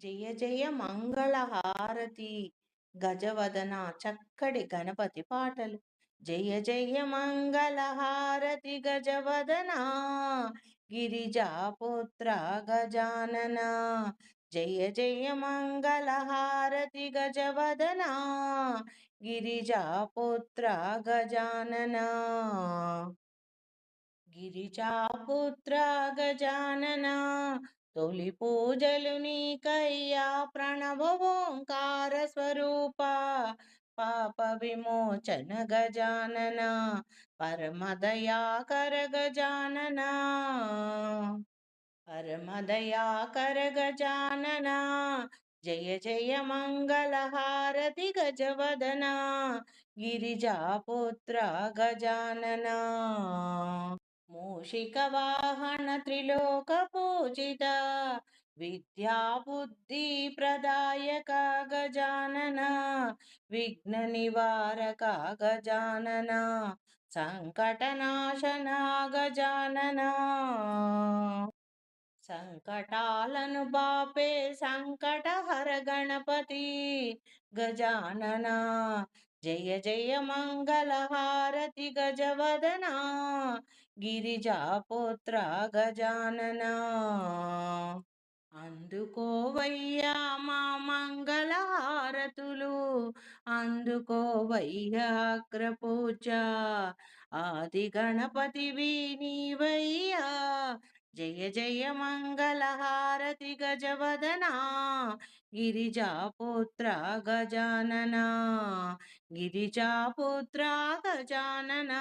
జయ జయ మంగళహారతి గజవదన చక్కటి గణపతి పాటలు. జయ జయ మంగళహారతి గజవదన గిరిజాపుత్ర గజానన. జయ జయ మంగళహారతి గజవదన గిరిజాపుత్ర గజానన. గిరిజాపుత్ర గజానన తొలి పూజలు నీకయ్యా ప్రణవ ఓంకార స్వరూప. పాప విమోచన గజానన పరమదయాకర గజానన. పరమదయాకర గజానన జయ జయ మంగళహారతి గజవదన గిరిజాపుత్ర గజానన. మూషిక వాహన త్రిలోక పూజిత విద్యా బుద్ధి ప్రదాయక గజానన. విఘ్న నివారక గజానన సంకటనాశన గజానన. సంకటాలను బాపే సంకటహర గణపతి గజానన. జయ జయ మంగళహారతి గజవదన గిరిజాపుత్ర గజానన. అందుకోవయ్యా మా మంగళహారతులు, అందుకోవయ్యా అగ్రపూజ. ఆది గణపతివి నీవయ్యా. జయ జయ మంగళహారతి గజవదన గిరిజాపుత్ర గజానన. గిరిజాపుత్ర గజానన.